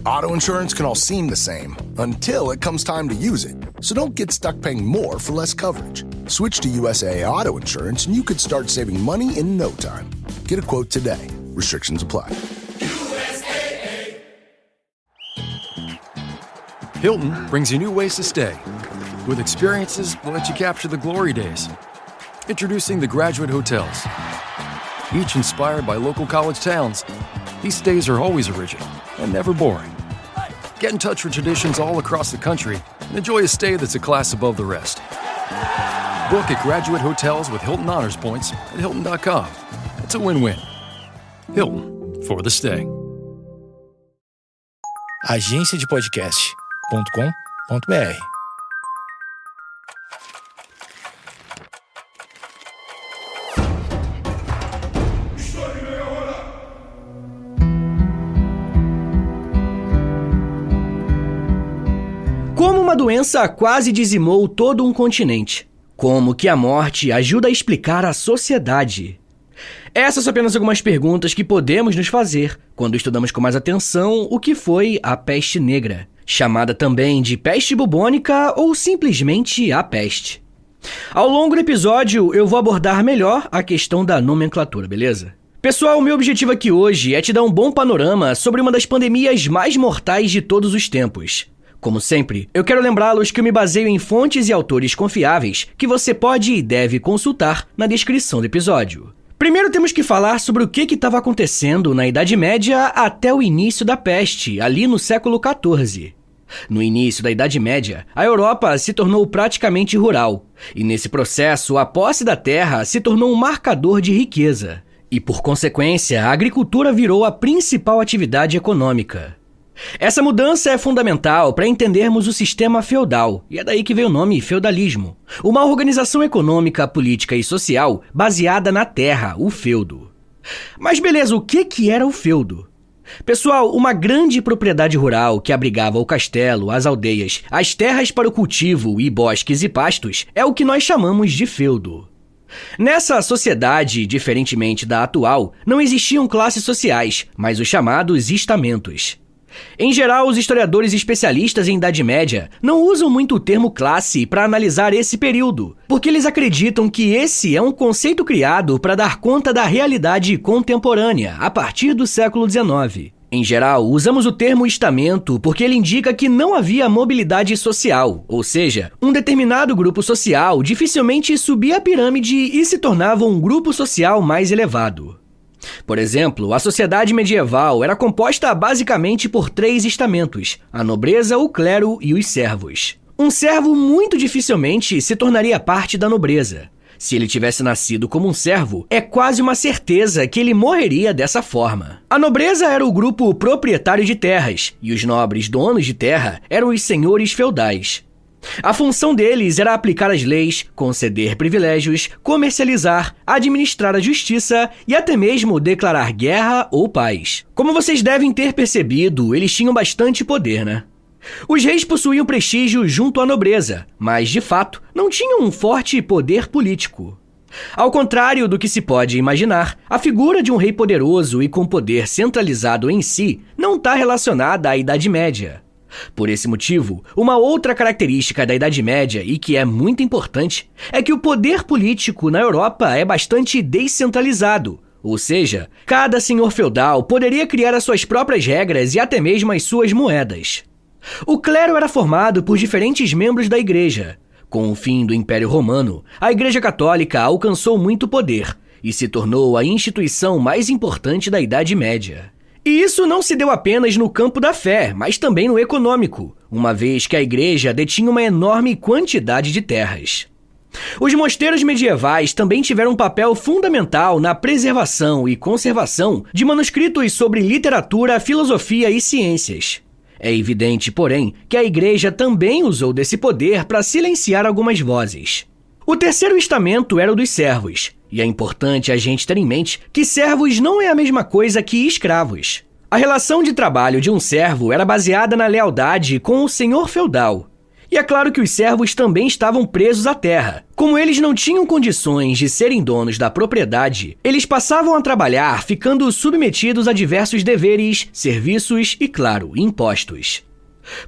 Auto insurance can all seem the same until it comes time to use it. So don't get stuck paying more for less coverage. Switch to USAA Auto Insurance and you could start saving money in no time. Get a quote today. Restrictions apply. USAA. Hilton brings you new ways to stay. With experiences that let you capture the glory days. Introducing the Graduate Hotels. Each inspired by local college towns, these stays are always original and never boring. Get in touch with traditions all across the country and enjoy a stay that's a class above the rest. Book at Graduate Hotels with Hilton Honors Points at Hilton.com. It's a win-win. Hilton, for the stay. agenciadepodcast.com.br. Como uma doença quase dizimou todo um continente. Como que a morte ajuda a explicar a sociedade? Essas são apenas algumas perguntas que podemos nos fazer quando estudamos com mais atenção o que foi a peste negra, chamada também de peste bubônica ou simplesmente a peste. Ao longo do episódio, eu vou abordar melhor a questão da nomenclatura, beleza? Pessoal, o meu objetivo aqui hoje é te dar um bom panorama sobre uma das pandemias mais mortais de todos os tempos. Como sempre, eu quero lembrá-los que eu me baseio em fontes e autores confiáveis que você pode e deve consultar na descrição do episódio. Primeiro temos que falar sobre o que estava acontecendo na Idade Média até o início da peste, ali no século XIV. No início da Idade Média, a Europa se tornou praticamente rural, e nesse processo a posse da terra se tornou um marcador de riqueza. E por consequência, a agricultura virou a principal atividade econômica. Essa mudança é fundamental para entendermos o sistema feudal, e é daí que veio o nome feudalismo. Uma organização econômica, política e social baseada na terra, o feudo. Mas beleza, o que era o feudo? Pessoal, uma grande propriedade rural que abrigava o castelo, as aldeias, as terras para o cultivo e bosques e pastos é o que nós chamamos de feudo. Nessa sociedade, diferentemente da atual, não existiam classes sociais, mas os chamados estamentos. Em geral, os historiadores especialistas em Idade Média não usam muito o termo classe para analisar esse período, porque eles acreditam que esse é um conceito criado para dar conta da realidade contemporânea, a partir do século XIX. Em geral, usamos o termo estamento porque ele indica que não havia mobilidade social, ou seja, um determinado grupo social dificilmente subia a pirâmide e se tornava um grupo social mais elevado. Por exemplo, a sociedade medieval era composta basicamente por 3 estamentos: a nobreza, o clero e os servos. Um servo muito dificilmente se tornaria parte da nobreza. Se ele tivesse nascido como um servo, é quase uma certeza que ele morreria dessa forma. A nobreza era o grupo proprietário de terras, e os nobres donos de terra eram os senhores feudais. A função deles era aplicar as leis, conceder privilégios, comercializar, administrar a justiça e até mesmo declarar guerra ou paz. Como vocês devem ter percebido, eles tinham bastante poder, né? Os reis possuíam prestígio junto à nobreza, mas, de fato, não tinham um forte poder político. Ao contrário do que se pode imaginar, a figura de um rei poderoso e com poder centralizado em si não está relacionada à Idade Média. Por esse motivo, uma outra característica da Idade Média, e que é muito importante, é que o poder político na Europa é bastante descentralizado, ou seja, cada senhor feudal poderia criar as suas próprias regras e até mesmo as suas moedas. O clero era formado por diferentes membros da igreja. Com o fim do Império Romano, a Igreja Católica alcançou muito poder e se tornou a instituição mais importante da Idade Média. E isso não se deu apenas no campo da fé, mas também no econômico, uma vez que a igreja detinha uma enorme quantidade de terras. Os mosteiros medievais também tiveram um papel fundamental na preservação e conservação de manuscritos sobre literatura, filosofia e ciências. É evidente, porém, que a igreja também usou desse poder para silenciar algumas vozes. O terceiro estamento era o dos servos, e é importante a gente ter em mente que servos não é a mesma coisa que escravos. A relação de trabalho de um servo era baseada na lealdade com o senhor feudal. E é claro que os servos também estavam presos à terra. Como eles não tinham condições de serem donos da propriedade, eles passavam a trabalhar ficando submetidos a diversos deveres, serviços e, claro, impostos.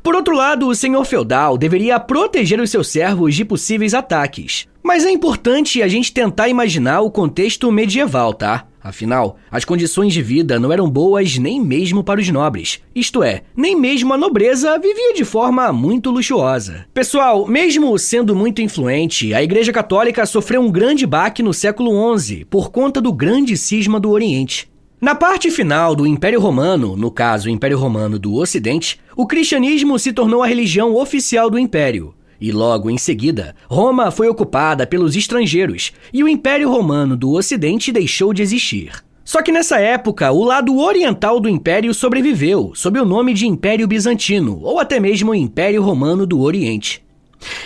Por outro lado, o senhor feudal deveria proteger os seus servos de possíveis ataques. Mas é importante a gente tentar imaginar o contexto medieval, tá? Afinal, as condições de vida não eram boas nem mesmo para os nobres. Isto é, nem mesmo a nobreza vivia de forma muito luxuosa. Pessoal, mesmo sendo muito influente, a Igreja Católica sofreu um grande baque no século XI por conta do grande cisma do Oriente. Na parte final do Império Romano, no caso o Império Romano do Ocidente, o cristianismo se tornou a religião oficial do Império. E logo em seguida, Roma foi ocupada pelos estrangeiros e o Império Romano do Ocidente deixou de existir. Só que nessa época, o lado oriental do Império sobreviveu, sob o nome de Império Bizantino, ou até mesmo Império Romano do Oriente.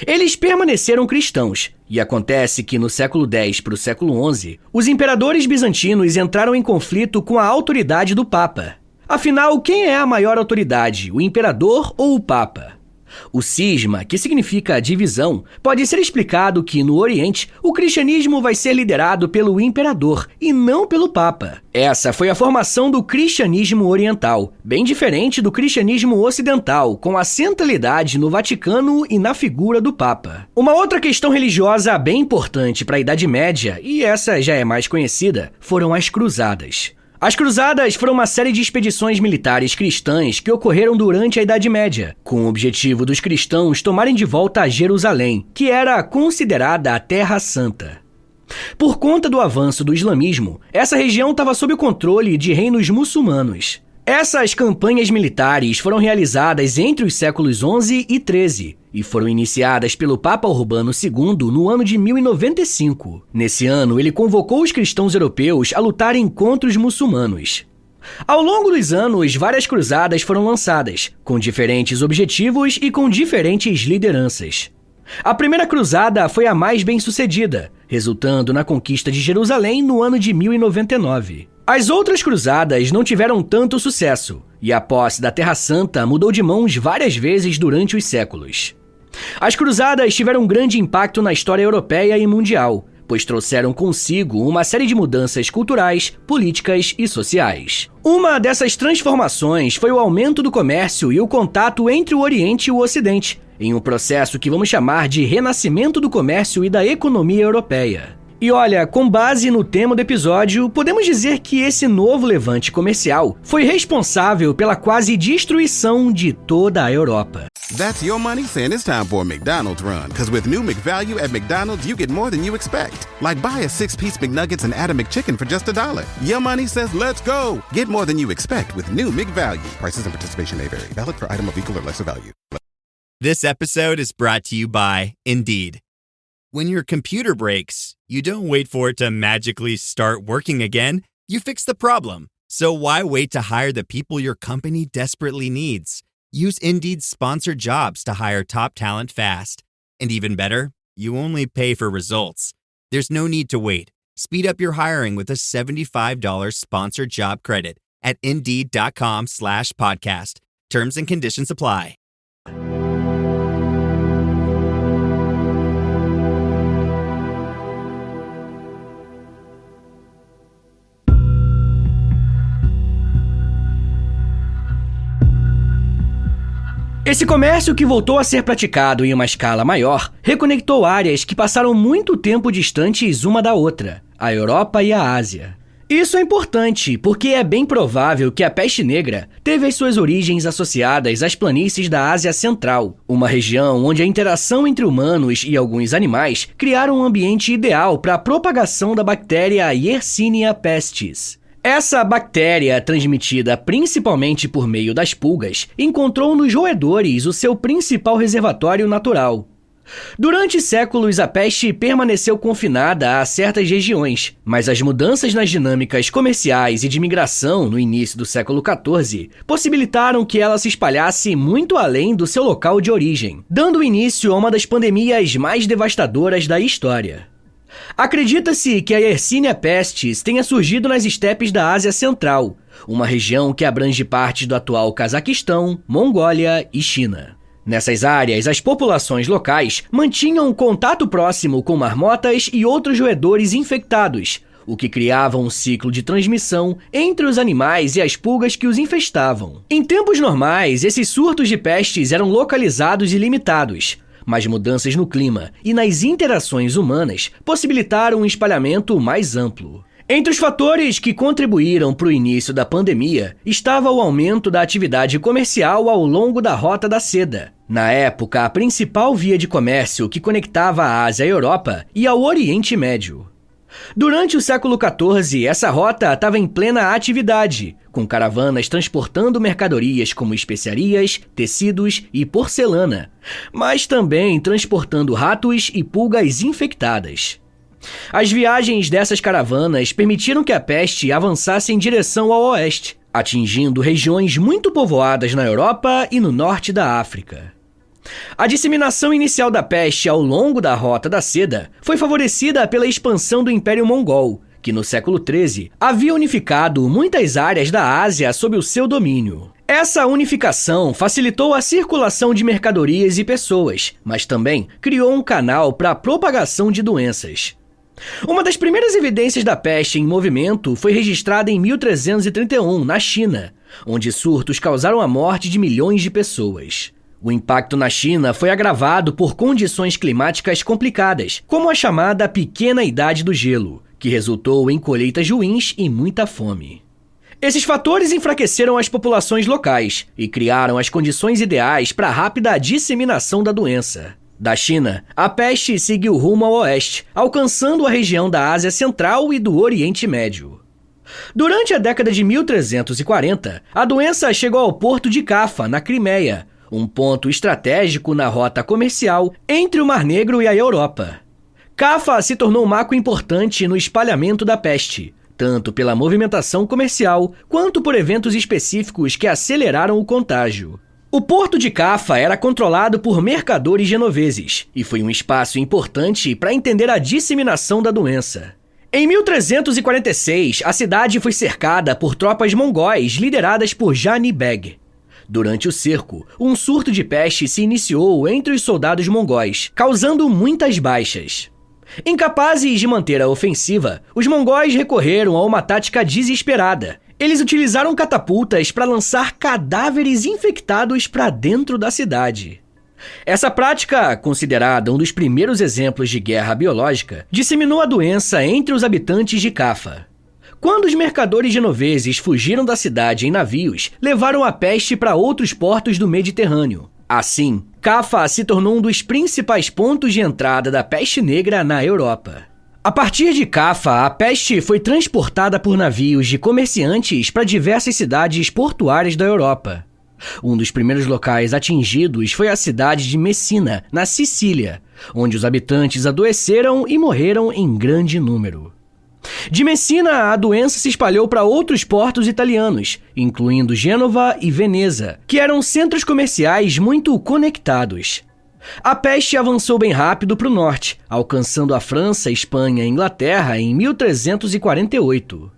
Eles permaneceram cristãos, e acontece que no século X para o século XI, os imperadores bizantinos entraram em conflito com a autoridade do Papa. Afinal, quem é a maior autoridade, o imperador ou o Papa? O cisma, que significa divisão, pode ser explicado que, no Oriente, o cristianismo vai ser liderado pelo imperador e não pelo Papa. Essa foi a formação do cristianismo oriental, bem diferente do cristianismo ocidental, com a centralidade no Vaticano e na figura do Papa. Uma outra questão religiosa bem importante para a Idade Média, e essa já é mais conhecida, foram as cruzadas. As cruzadas foram uma série de expedições militares cristãs que ocorreram durante a Idade Média, com o objetivo dos cristãos tomarem de volta a Jerusalém, que era considerada a Terra Santa. Por conta do avanço do islamismo, essa região estava sob o controle de reinos muçulmanos. Essas campanhas militares foram realizadas entre os séculos XI e XIII e foram iniciadas pelo Papa Urbano II no ano de 1095. Nesse ano, ele convocou os cristãos europeus a lutarem contra os muçulmanos. Ao longo dos anos, várias cruzadas foram lançadas, com diferentes objetivos e com diferentes lideranças. A primeira cruzada foi a mais bem-sucedida, resultando na conquista de Jerusalém no ano de 1099. As outras cruzadas não tiveram tanto sucesso, e a posse da Terra Santa mudou de mãos várias vezes durante os séculos. As cruzadas tiveram um grande impacto na história europeia e mundial, pois trouxeram consigo uma série de mudanças culturais, políticas e sociais. Uma dessas transformações foi o aumento do comércio e o contato entre o Oriente e o Ocidente, em um processo que vamos chamar de renascimento do comércio e da economia europeia. E olha, com base no tema do episódio, podemos dizer que esse novo levante comercial foi responsável pela quase destruição de toda a Europa. That's your money saying it's time for a McDonald's run. Because with new McValue at McDonald's, you get more than you expect. Like buy a 6-piece McNuggets and add a McChicken for just $1. Your money says let's go. Get more than you expect with new McValue. Prices and participation may vary. Valid for item of equal or lesser value. This episode is brought to you by Indeed. When your computer breaks, you don't wait for it to magically start working again. You fix the problem. So why wait to hire the people your company desperately needs? Use Indeed's sponsored jobs to hire top talent fast. And even better, you only pay for results. There's no need to wait. Speed up your hiring with a $75 sponsored job credit at Indeed.com/podcast. Terms and conditions apply. Esse comércio, que voltou a ser praticado em uma escala maior, reconectou áreas que passaram muito tempo distantes uma da outra, a Europa e a Ásia. Isso é importante, porque é bem provável que a peste negra teve as suas origens associadas às planícies da Ásia Central, uma região onde a interação entre humanos e alguns animais criaram um ambiente ideal para a propagação da bactéria Yersinia pestis. Essa bactéria, transmitida principalmente por meio das pulgas, encontrou nos roedores o seu principal reservatório natural. Durante séculos, a peste permaneceu confinada a certas regiões, mas as mudanças nas dinâmicas comerciais e de migração no início do século XIV possibilitaram que ela se espalhasse muito além do seu local de origem, dando início a uma das pandemias mais devastadoras da história. Acredita-se que a Yersinia pestis tenha surgido nas estepes da Ásia Central, uma região que abrange partes do atual Cazaquistão, Mongólia e China. Nessas áreas, as populações locais mantinham contato próximo com marmotas e outros roedores infectados, o que criava um ciclo de transmissão entre os animais e as pulgas que os infestavam. Em tempos normais, esses surtos de pestes eram localizados e limitados, mas mudanças no clima e nas interações humanas possibilitaram um espalhamento mais amplo. Entre os fatores que contribuíram para o início da pandemia estava o aumento da atividade comercial ao longo da Rota da Seda. Na época, a principal via de comércio que conectava a Ásia à Europa e ao Oriente Médio. Durante o século XIV, essa rota estava em plena atividade, com caravanas transportando mercadorias como especiarias, tecidos e porcelana, mas também transportando ratos e pulgas infectadas. As viagens dessas caravanas permitiram que a peste avançasse em direção ao oeste, atingindo regiões muito povoadas na Europa e no norte da África. A disseminação inicial da peste ao longo da Rota da Seda foi favorecida pela expansão do Império Mongol, que no século XIII havia unificado muitas áreas da Ásia sob o seu domínio. Essa unificação facilitou a circulação de mercadorias e pessoas, mas também criou um canal para a propagação de doenças. Uma das primeiras evidências da peste em movimento foi registrada em 1331, na China, onde surtos causaram a morte de milhões de pessoas. O impacto na China foi agravado por condições climáticas complicadas, como a chamada Pequena Idade do Gelo, que resultou em colheitas ruins e muita fome. Esses fatores enfraqueceram as populações locais e criaram as condições ideais para a rápida disseminação da doença. Da China, a peste seguiu rumo ao oeste, alcançando a região da Ásia Central e do Oriente Médio. Durante a década de 1340, a doença chegou ao porto de Cafa, na Crimeia, um ponto estratégico na rota comercial entre o Mar Negro e a Europa. Cafa se tornou um marco importante no espalhamento da peste, tanto pela movimentação comercial quanto por eventos específicos que aceleraram o contágio. O porto de Cafa era controlado por mercadores genoveses e foi um espaço importante para entender a disseminação da doença. Em 1346, a cidade foi cercada por tropas mongóis lideradas por Jani Beg. Durante o cerco, um surto de peste se iniciou entre os soldados mongóis, causando muitas baixas. Incapazes de manter a ofensiva, os mongóis recorreram a uma tática desesperada. Eles utilizaram catapultas para lançar cadáveres infectados para dentro da cidade. Essa prática, considerada um dos primeiros exemplos de guerra biológica, disseminou a doença entre os habitantes de Cafa. Quando os mercadores genoveses fugiram da cidade em navios, levaram a peste para outros portos do Mediterrâneo. Assim, Cafa se tornou um dos principais pontos de entrada da peste negra na Europa. A partir de Cafa, a peste foi transportada por navios de comerciantes para diversas cidades portuárias da Europa. Um dos primeiros locais atingidos foi a cidade de Messina, na Sicília, onde os habitantes adoeceram e morreram em grande número. De Messina, a doença se espalhou para outros portos italianos, incluindo Gênova e Veneza, que eram centros comerciais muito conectados. A peste avançou bem rápido para o norte, alcançando a França, Espanha e Inglaterra em 1348.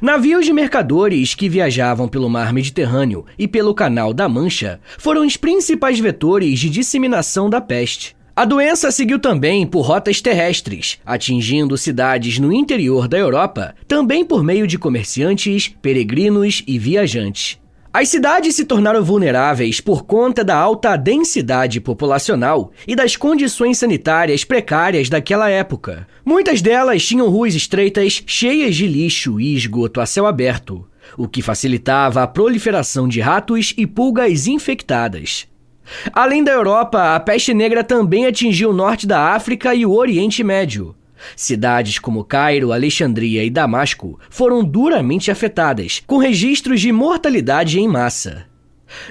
Navios de mercadores que viajavam pelo mar Mediterrâneo e pelo Canal da Mancha foram os principais vetores de disseminação da peste. A doença seguiu também por rotas terrestres, atingindo cidades no interior da Europa, também por meio de comerciantes, peregrinos e viajantes. As cidades se tornaram vulneráveis por conta da alta densidade populacional e das condições sanitárias precárias daquela época. Muitas delas tinham ruas estreitas, cheias de lixo e esgoto a céu aberto, o que facilitava a proliferação de ratos e pulgas infectadas. Além da Europa, a peste negra também atingiu o norte da África e o Oriente Médio. Cidades como Cairo, Alexandria e Damasco foram duramente afetadas, com registros de mortalidade em massa.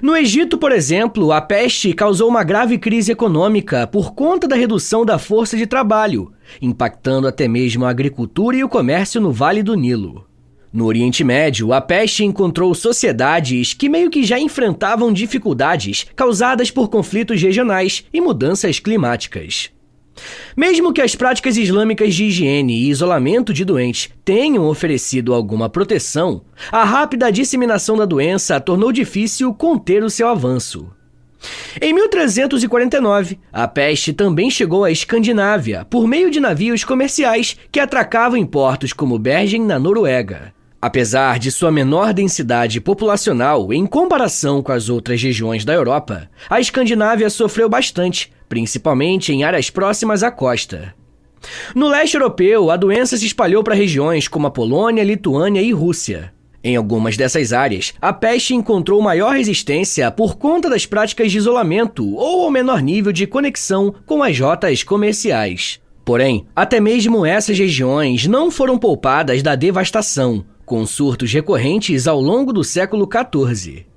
No Egito, por exemplo, a peste causou uma grave crise econômica por conta da redução da força de trabalho, impactando até mesmo a agricultura e o comércio no Vale do Nilo. No Oriente Médio, a peste encontrou sociedades que meio que já enfrentavam dificuldades causadas por conflitos regionais e mudanças climáticas. Mesmo que as práticas islâmicas de higiene e isolamento de doentes tenham oferecido alguma proteção, a rápida disseminação da doença tornou difícil conter o seu avanço. Em 1349, a peste também chegou à Escandinávia por meio de navios comerciais que atracavam em portos como Bergen, na Noruega. Apesar de sua menor densidade populacional em comparação com as outras regiões da Europa, a Escandinávia sofreu bastante, principalmente em áreas próximas à costa. No leste europeu, a doença se espalhou para regiões como a Polônia, Lituânia e Rússia. Em algumas dessas áreas, a peste encontrou maior resistência por conta das práticas de isolamento ou ao menor nível de conexão com as rotas comerciais. Porém, até mesmo essas regiões não foram poupadas da devastação, com surtos recorrentes ao longo do século XIV.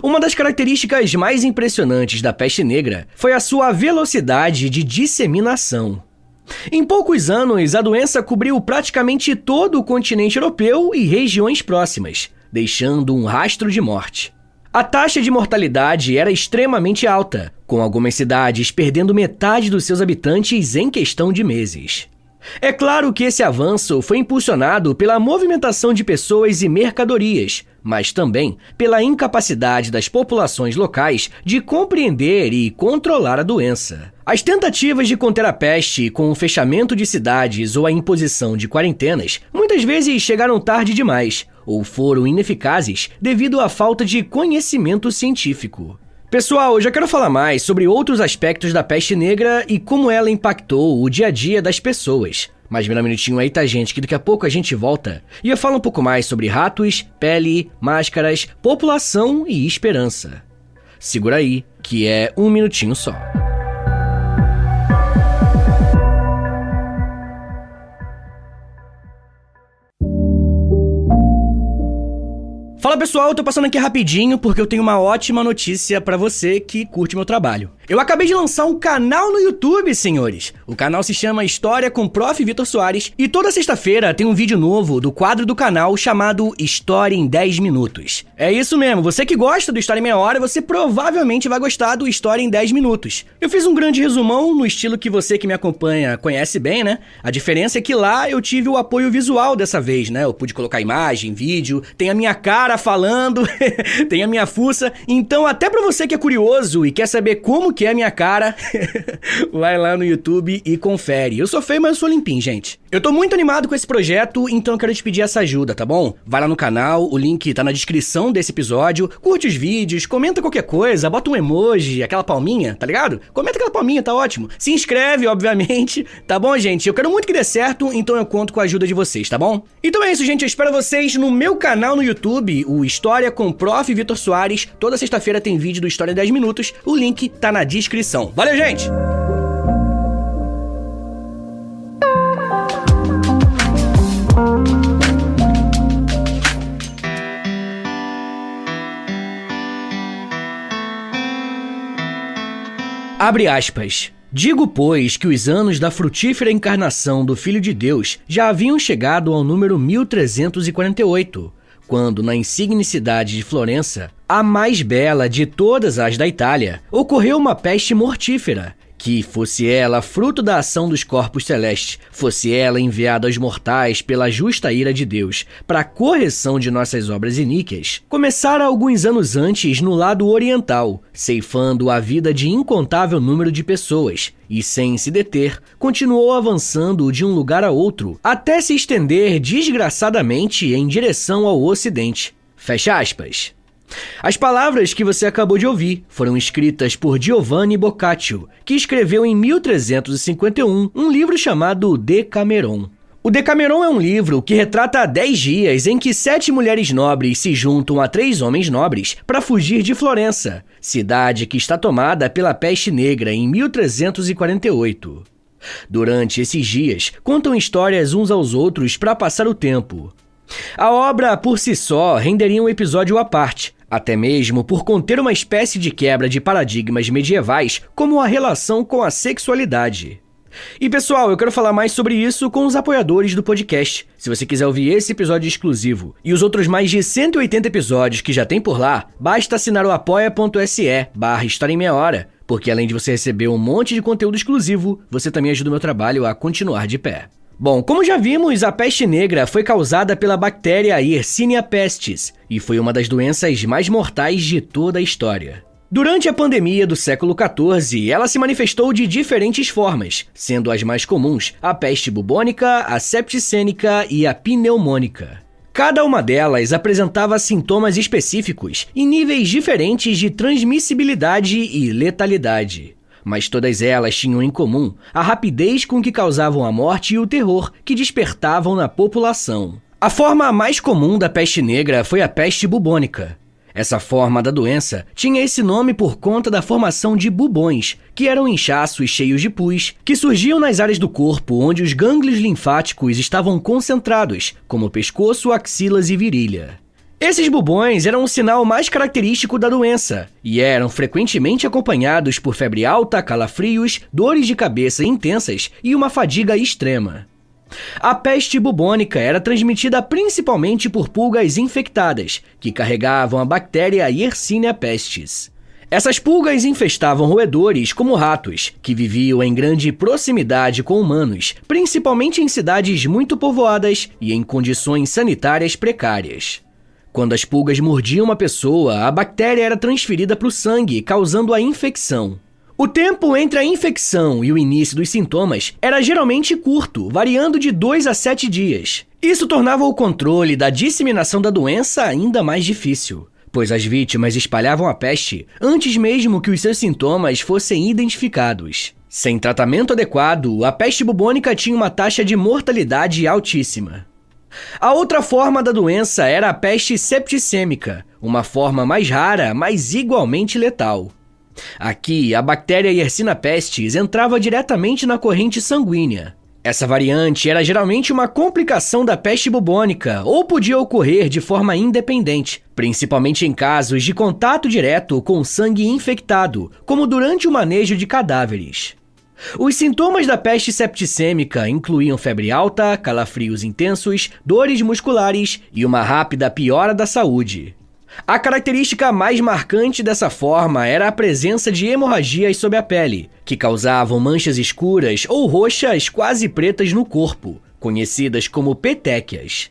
Uma das características mais impressionantes da peste negra foi a sua velocidade de disseminação. Em poucos anos, a doença cobriu praticamente todo o continente europeu e regiões próximas, deixando um rastro de morte. A taxa de mortalidade era extremamente alta, com algumas cidades perdendo metade dos seus habitantes em questão de meses. É claro que esse avanço foi impulsionado pela movimentação de pessoas e mercadorias, mas também pela incapacidade das populações locais de compreender e controlar a doença. As tentativas de conter a peste com o fechamento de cidades ou a imposição de quarentenas muitas vezes chegaram tarde demais ou foram ineficazes devido à falta de conhecimento científico. Pessoal, eu já quero falar mais sobre outros aspectos da peste negra e como ela impactou o dia a dia das pessoas. Mas me dá um minutinho aí, tá, gente, que daqui a pouco a gente volta e eu falo um pouco mais sobre ratos, pele, máscaras, população e esperança. Segura aí, que é um minutinho só. Fala pessoal, eu tô passando aqui rapidinho porque eu tenho uma ótima notícia pra você que curte meu trabalho. Eu acabei de lançar um canal no YouTube, senhores. O canal se chama História com Prof. Vitor Soares e toda sexta-feira tem um vídeo novo do quadro do canal chamado História em 10 Minutos. É isso mesmo, você que gosta do História em Meia Hora, você provavelmente vai gostar do História em 10 Minutos. Eu fiz um grande resumão no estilo que você que me acompanha conhece bem, né? A diferença é que lá eu tive o apoio visual dessa vez, né? Eu pude colocar imagem, vídeo, tem a minha cara falando, tem a minha fuça. Então até pra você que é curioso e quer saber como que é a minha cara, vai lá no YouTube e confere. Eu sou feio, mas eu sou limpinho, gente. Eu tô muito animado com esse projeto, então eu quero te pedir essa ajuda, tá bom? Vai lá no canal, o link tá na descrição desse episódio, curte os vídeos, comenta qualquer coisa, bota um emoji, aquela palminha, tá ligado? Comenta aquela palminha, tá ótimo. Se inscreve, obviamente, tá bom, gente? Eu quero muito que dê certo, então eu conto com a ajuda de vocês, tá bom? Então é isso, gente, eu espero vocês no meu canal no YouTube, o História com Prof. Vitor Soares. Toda sexta-feira tem vídeo do História em 10 Minutos, o link tá na descrição. Valeu, gente! Abre aspas. Digo, pois, que os anos da frutífera encarnação do Filho de Deus já haviam chegado ao número 1348, quando, na insigne cidade de Florença, a mais bela de todas as da Itália, ocorreu uma peste mortífera, que, fosse ela fruto da ação dos corpos celestes, fosse ela enviada aos mortais pela justa ira de Deus, para a correção de nossas obras iníquas, começara alguns anos antes no lado oriental, ceifando a vida de incontável número de pessoas, e sem se deter, continuou avançando de um lugar a outro, até se estender desgraçadamente em direção ao ocidente. Fecha aspas. As palavras que você acabou de ouvir foram escritas por Giovanni Boccaccio, que escreveu em 1351 um livro chamado Decameron. O Decameron é um livro que retrata 10 dias em que 7 mulheres nobres se juntam a 3 homens nobres para fugir de Florença, cidade que está tomada pela peste negra em 1348. Durante esses dias, contam histórias uns aos outros para passar o tempo. A obra, por si só, renderia um episódio à parte, até mesmo por conter uma espécie de quebra de paradigmas medievais, como a relação com a sexualidade. E pessoal, eu quero falar mais sobre isso com os apoiadores do podcast. Se você quiser ouvir esse episódio exclusivo e os outros mais de 180 episódios que já tem por lá, basta assinar o apoia.se/História em Meia Hora, porque além de você receber um monte de conteúdo exclusivo, você também ajuda o meu trabalho a continuar de pé. Bom, como já vimos, a peste negra foi causada pela bactéria Yersinia pestis e foi uma das doenças mais mortais de toda a história. Durante a pandemia do século XIV, ela se manifestou de diferentes formas, sendo as mais comuns a peste bubônica, a septicênica e a pneumônica. Cada uma delas apresentava sintomas específicos e níveis diferentes de transmissibilidade e letalidade. Mas todas elas tinham em comum a rapidez com que causavam a morte e o terror que despertavam na população. A forma mais comum da peste negra foi a peste bubônica. Essa forma da doença tinha esse nome por conta da formação de bubões, que eram inchaços cheios de pus, que surgiam nas áreas do corpo onde os gânglios linfáticos estavam concentrados, como pescoço, axilas e virilha. Esses bubões eram o sinal mais característico da doença e eram frequentemente acompanhados por febre alta, calafrios, dores de cabeça intensas e uma fadiga extrema. A peste bubônica era transmitida principalmente por pulgas infectadas, que carregavam a bactéria Yersinia pestis. Essas pulgas infestavam roedores como ratos, que viviam em grande proximidade com humanos, principalmente em cidades muito povoadas e em condições sanitárias precárias. Quando as pulgas mordiam uma pessoa, a bactéria era transferida para o sangue, causando a infecção. O tempo entre a infecção e o início dos sintomas era geralmente curto, variando de 2 a 7 dias. Isso tornava o controle da disseminação da doença ainda mais difícil, pois as vítimas espalhavam a peste antes mesmo que os seus sintomas fossem identificados. Sem tratamento adequado, a peste bubônica tinha uma taxa de mortalidade altíssima. A outra forma da doença era a peste septicêmica, uma forma mais rara, mas igualmente letal. Aqui, a bactéria Yersinia pestis entrava diretamente na corrente sanguínea. Essa variante era geralmente uma complicação da peste bubônica ou podia ocorrer de forma independente, principalmente em casos de contato direto com sangue infectado, como durante o manejo de cadáveres. Os sintomas da peste septicêmica incluíam febre alta, calafrios intensos, dores musculares e uma rápida piora da saúde. A característica mais marcante dessa forma era a presença de hemorragias sob a pele, que causavam manchas escuras ou roxas quase pretas no corpo, conhecidas como petequias.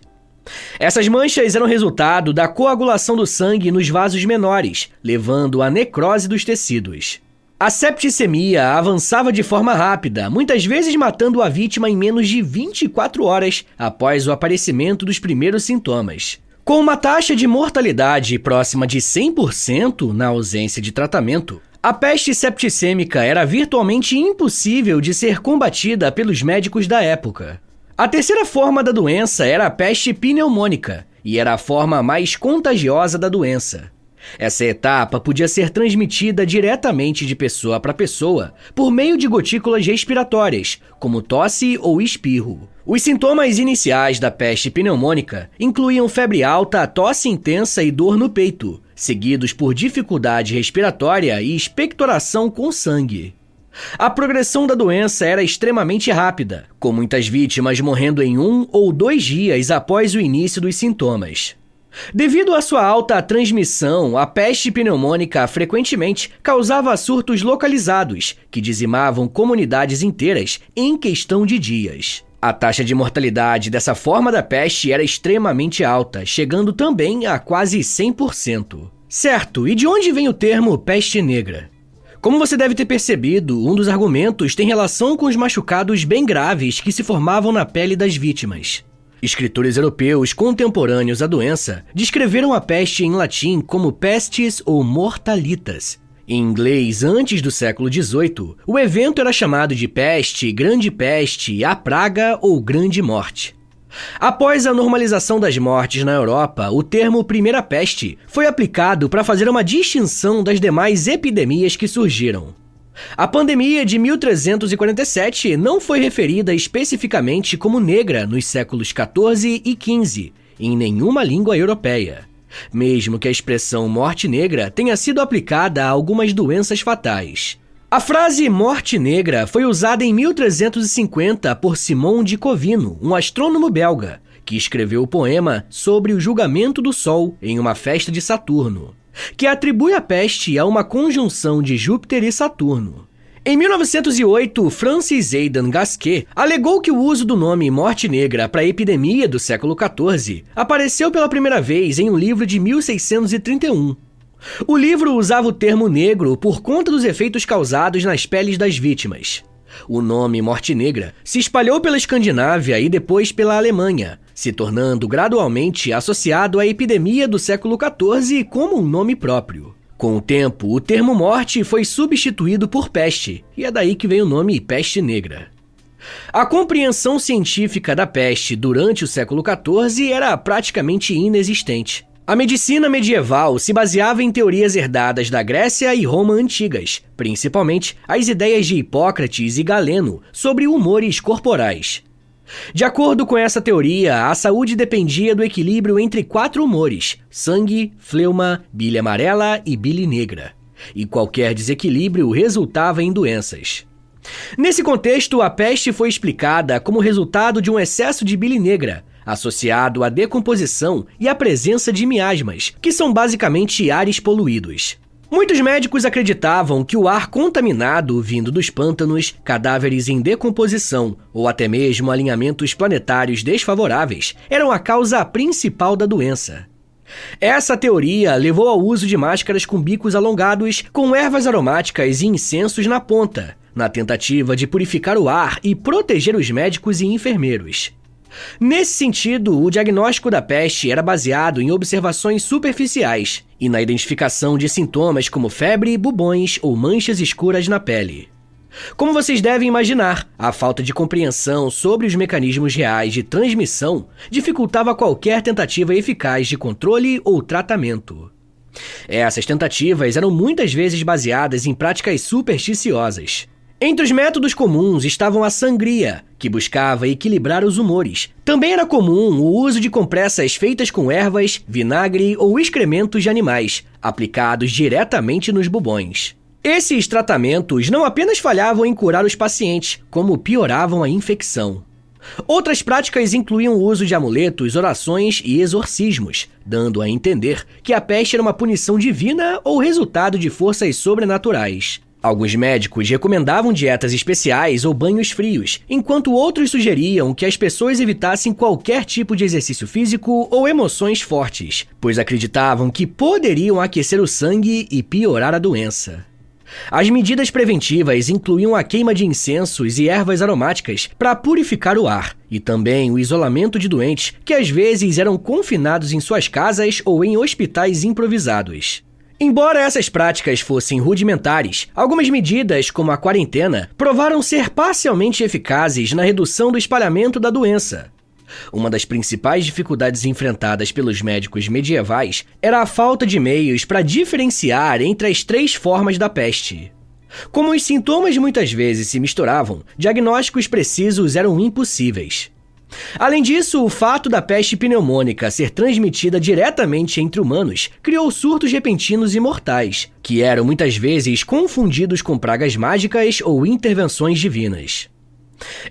Essas manchas eram resultado da coagulação do sangue nos vasos menores, levando à necrose dos tecidos. A septicemia avançava de forma rápida, muitas vezes matando a vítima em menos de 24 horas após o aparecimento dos primeiros sintomas. Com uma taxa de mortalidade próxima de 100% na ausência de tratamento, a peste septicêmica era virtualmente impossível de ser combatida pelos médicos da época. A terceira forma da doença era a peste pneumônica, e era a forma mais contagiosa da doença. Essa etapa podia ser transmitida diretamente de pessoa para pessoa por meio de gotículas respiratórias, como tosse ou espirro. Os sintomas iniciais da peste pneumônica incluíam febre alta, tosse intensa e dor no peito, seguidos por dificuldade respiratória e expectoração com sangue. A progressão da doença era extremamente rápida, com muitas vítimas morrendo em 1 ou 2 dias após o início dos sintomas. Devido à sua alta transmissão, a peste pneumônica frequentemente causava surtos localizados, que dizimavam comunidades inteiras em questão de dias. A taxa de mortalidade dessa forma da peste era extremamente alta, chegando também a quase 100%. Certo, e de onde vem o termo peste negra? Como você deve ter percebido, um dos argumentos tem relação com os machucados bem graves que se formavam na pele das vítimas. Escritores europeus contemporâneos à doença descreveram a peste em latim como pestis ou mortalitas. Em inglês, antes do século XVIII, o evento era chamado de peste, grande peste, a praga ou grande morte. Após a normalização das mortes na Europa, o termo primeira peste foi aplicado para fazer uma distinção das demais epidemias que surgiram. A pandemia de 1347 não foi referida especificamente como negra nos séculos XIV e XV, em nenhuma língua europeia, mesmo que a expressão morte negra tenha sido aplicada a algumas doenças fatais. A frase morte negra foi usada em 1350 por Simon de Covino, um astrônomo belga, que escreveu o poema sobre o julgamento do Sol em uma festa de Saturno, que atribui a peste a uma conjunção de Júpiter e Saturno. Em 1908, Francis Aidan Gasquet alegou que o uso do nome Morte Negra para a epidemia do século XIV apareceu pela primeira vez em um livro de 1631. O livro usava o termo negro por conta dos efeitos causados nas peles das vítimas. O nome Morte Negra se espalhou pela Escandinávia e depois pela Alemanha, se tornando gradualmente associado à epidemia do século XIV como um nome próprio. Com o tempo, o termo morte foi substituído por peste, e é daí que vem o nome Peste Negra. A compreensão científica da peste durante o século XIV era praticamente inexistente. A medicina medieval se baseava em teorias herdadas da Grécia e Roma antigas, principalmente as ideias de Hipócrates e Galeno sobre humores corporais. De acordo com essa teoria, a saúde dependia do equilíbrio entre 4 humores: sangue, fleuma, bile amarela e bile negra. E qualquer desequilíbrio resultava em doenças. Nesse contexto, a peste foi explicada como resultado de um excesso de bile negra, associado à decomposição e à presença de miasmas, que são basicamente ares poluídos. Muitos médicos acreditavam que o ar contaminado vindo dos pântanos, cadáveres em decomposição ou até mesmo alinhamentos planetários desfavoráveis eram a causa principal da doença. Essa teoria levou ao uso de máscaras com bicos alongados com ervas aromáticas e incensos na ponta, na tentativa de purificar o ar e proteger os médicos e enfermeiros. Nesse sentido, o diagnóstico da peste era baseado em observações superficiais e na identificação de sintomas como febre, bubões ou manchas escuras na pele. Como vocês devem imaginar, a falta de compreensão sobre os mecanismos reais de transmissão dificultava qualquer tentativa eficaz de controle ou tratamento. Essas tentativas eram muitas vezes baseadas em práticas supersticiosas. Entre os métodos comuns estavam a sangria, que buscava equilibrar os humores. Também era comum o uso de compressas feitas com ervas, vinagre ou excrementos de animais, aplicados diretamente nos bubões. Esses tratamentos não apenas falhavam em curar os pacientes, como pioravam a infecção. Outras práticas incluíam o uso de amuletos, orações e exorcismos, dando a entender que a peste era uma punição divina ou resultado de forças sobrenaturais. Alguns médicos recomendavam dietas especiais ou banhos frios, enquanto outros sugeriam que as pessoas evitassem qualquer tipo de exercício físico ou emoções fortes, pois acreditavam que poderiam aquecer o sangue e piorar a doença. As medidas preventivas incluíam a queima de incensos e ervas aromáticas para purificar o ar, e também o isolamento de doentes que às vezes eram confinados em suas casas ou em hospitais improvisados. Embora essas práticas fossem rudimentares, algumas medidas, como a quarentena, provaram ser parcialmente eficazes na redução do espalhamento da doença. Uma das principais dificuldades enfrentadas pelos médicos medievais era a falta de meios para diferenciar entre as 3 formas da peste. Como os sintomas muitas vezes se misturavam, diagnósticos precisos eram impossíveis. Além disso, o fato da peste pneumônica ser transmitida diretamente entre humanos criou surtos repentinos e mortais, que eram muitas vezes confundidos com pragas mágicas ou intervenções divinas.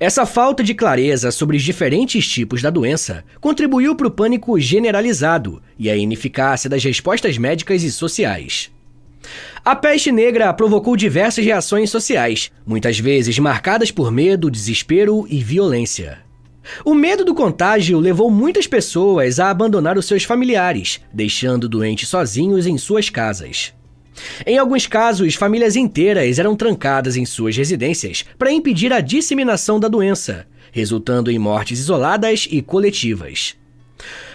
Essa falta de clareza sobre os diferentes tipos da doença contribuiu para o pânico generalizado e a ineficácia das respostas médicas e sociais. A peste negra provocou diversas reações sociais, muitas vezes marcadas por medo, desespero e violência. O medo do contágio levou muitas pessoas a abandonar os seus familiares, deixando doentes sozinhos em suas casas. Em alguns casos, famílias inteiras eram trancadas em suas residências para impedir a disseminação da doença, resultando em mortes isoladas e coletivas.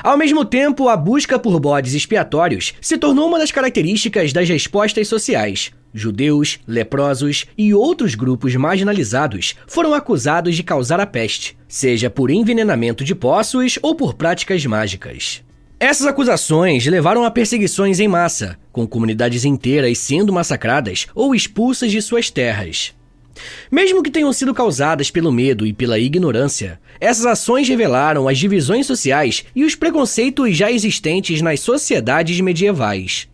Ao mesmo tempo, a busca por bodes expiatórios se tornou uma das características das respostas sociais. Judeus, leprosos e outros grupos marginalizados foram acusados de causar a peste, seja por envenenamento de poços ou por práticas mágicas. Essas acusações levaram a perseguições em massa, com comunidades inteiras sendo massacradas ou expulsas de suas terras. Mesmo que tenham sido causadas pelo medo e pela ignorância, essas ações revelaram as divisões sociais e os preconceitos já existentes nas sociedades medievais.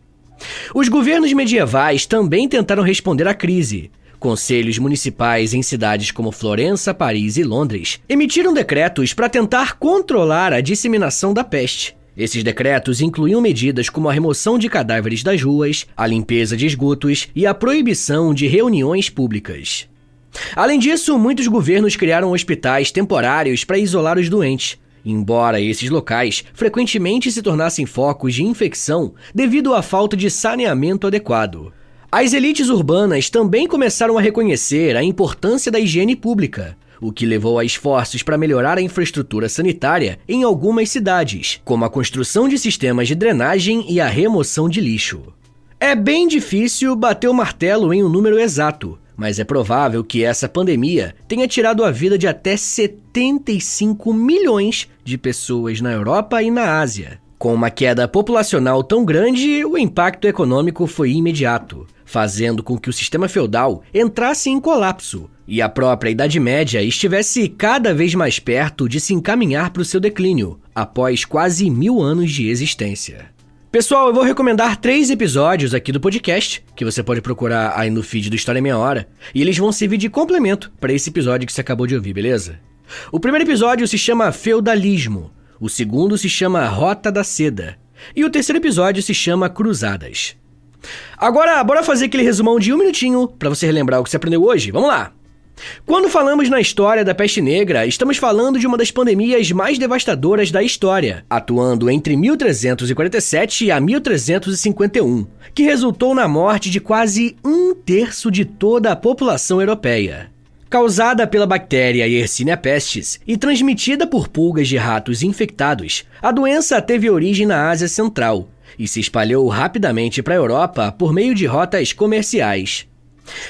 Os governos medievais também tentaram responder à crise. Conselhos municipais em cidades como Florença, Paris e Londres emitiram decretos para tentar controlar a disseminação da peste. Esses decretos incluíam medidas como a remoção de cadáveres das ruas, a limpeza de esgotos e a proibição de reuniões públicas. Além disso, muitos governos criaram hospitais temporários para isolar os doentes, embora esses locais frequentemente se tornassem focos de infecção devido à falta de saneamento adequado. As elites urbanas também começaram a reconhecer a importância da higiene pública, o que levou a esforços para melhorar a infraestrutura sanitária em algumas cidades, como a construção de sistemas de drenagem e a remoção de lixo. É bem difícil bater o martelo em um número exato, mas é provável que essa pandemia tenha tirado a vida de até 75 milhões de pessoas na Europa e na Ásia. Com uma queda populacional tão grande, o impacto econômico foi imediato, fazendo com que o sistema feudal entrasse em colapso e a própria Idade Média estivesse cada vez mais perto de se encaminhar para o seu declínio, após quase 1000 anos de existência. Pessoal, eu vou recomendar 3 episódios aqui do podcast, que você pode procurar aí no feed do História em Meia Hora, e eles vão servir de complemento para esse episódio que você acabou de ouvir, beleza? O primeiro episódio se chama Feudalismo, o segundo se chama Rota da Seda, e o terceiro episódio se chama Cruzadas. Agora, bora fazer aquele resumão de 1 minutinho para você relembrar o que você aprendeu hoje? Vamos lá! Quando falamos na história da peste negra, estamos falando de uma das pandemias mais devastadoras da história, atuando entre 1347 a 1351, que resultou na morte de quase 1/3 de toda a população europeia. Causada pela bactéria Yersinia pestis e transmitida por pulgas de ratos infectados, a doença teve origem na Ásia Central e se espalhou rapidamente para a Europa por meio de rotas comerciais.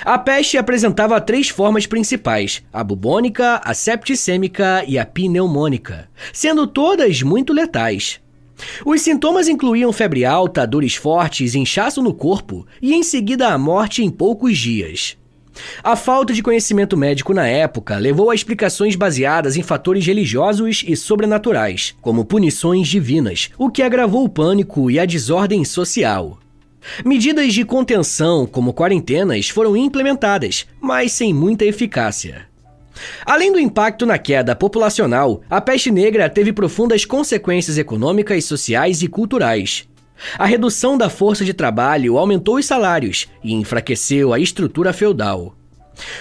A peste apresentava 3 formas principais, a bubônica, a septicêmica e a pneumônica, sendo todas muito letais. Os sintomas incluíam febre alta, dores fortes, inchaço no corpo e em seguida a morte em poucos dias. A falta de conhecimento médico na época levou a explicações baseadas em fatores religiosos e sobrenaturais, como punições divinas, o que agravou o pânico e a desordem social. Medidas de contenção, como quarentenas, foram implementadas, mas sem muita eficácia. Além do impacto na queda populacional, a peste negra teve profundas consequências econômicas, sociais e culturais. A redução da força de trabalho aumentou os salários e enfraqueceu a estrutura feudal.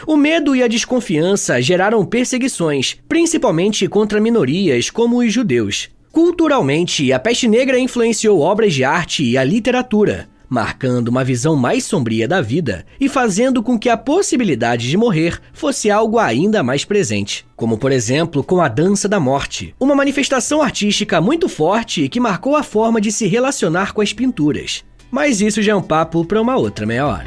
O medo e a desconfiança geraram perseguições, principalmente contra minorias como os judeus. Culturalmente, a peste negra influenciou obras de arte e a literatura, marcando uma visão mais sombria da vida e fazendo com que a possibilidade de morrer fosse algo ainda mais presente. Como, por exemplo, com a Dança da Morte, uma manifestação artística muito forte que marcou a forma de se relacionar com as pinturas. Mas isso já é um papo para uma outra meia hora.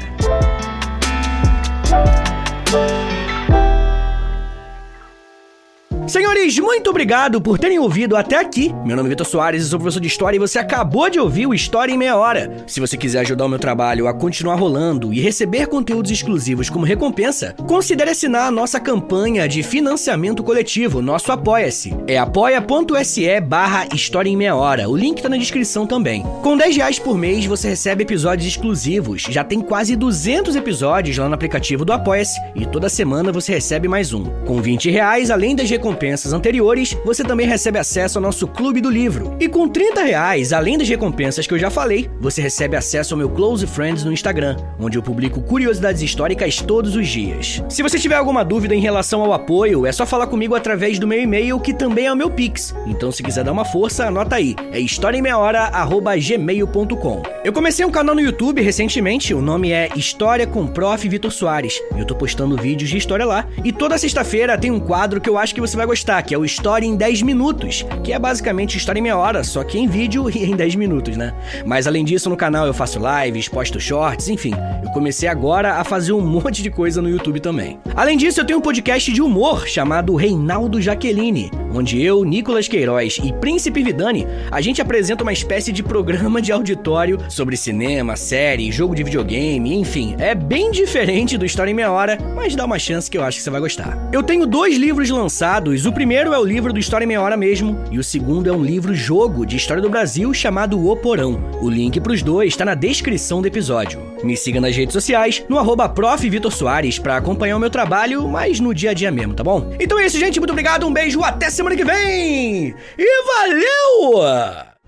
Senhores, muito obrigado por terem ouvido até aqui. Meu nome é Vitor Soares, eu sou professor de História e você acabou de ouvir o História em Meia Hora. Se você quiser ajudar o meu trabalho a continuar rolando e receber conteúdos exclusivos como recompensa, considere assinar a nossa campanha de financiamento coletivo, nosso Apoia-se. É apoia.se/História em Meia Hora, o link tá na descrição também. Com R$10 por mês você recebe episódios exclusivos, já tem quase 200 episódios lá no aplicativo do Apoia-se e toda semana você recebe mais um. Com R$20, além das recompensas anteriores, você também recebe acesso ao nosso Clube do Livro. E com R$30, além das recompensas que eu já falei, você recebe acesso ao meu Close Friends no Instagram, onde eu publico curiosidades históricas todos os dias. Se você tiver alguma dúvida em relação ao apoio, é só falar comigo através do meu e-mail, que também é o meu Pix. Então, se quiser dar uma força, anota aí. É historiaemmeiahora@gmail.com. Eu comecei um canal no YouTube recentemente, o nome é História com Prof. Vitor Soares. Eu tô postando vídeos de história lá, e toda sexta-feira tem um quadro que eu acho que você vai gostar, que é o História em 10 minutos, que é basicamente História em Meia Hora, só que em vídeo e em 10 minutos, né? Mas além disso, no canal eu faço lives, posto shorts, enfim, eu comecei agora a fazer um monte de coisa no YouTube também. Além disso, eu tenho um podcast de humor chamado Reinaldo Jaqueline, onde eu, Nicolas Queiroz e Príncipe Vidani, a gente apresenta uma espécie de programa de auditório sobre cinema, série, jogo de videogame, enfim, é bem diferente do História em Meia Hora, mas dá uma chance que eu acho que você vai gostar. Eu tenho 2 livros lançados, o primeiro é o livro do História em Meia Hora mesmo, e o segundo é um livro-jogo de história do Brasil chamado O Porão. O link pros dois tá na descrição do episódio. Me siga nas redes sociais, no @Prof. Vitor Soares, pra acompanhar o meu trabalho, mas no dia a dia mesmo, tá bom? Então é isso, gente, muito obrigado, um beijo, até semana que vem! E valeu!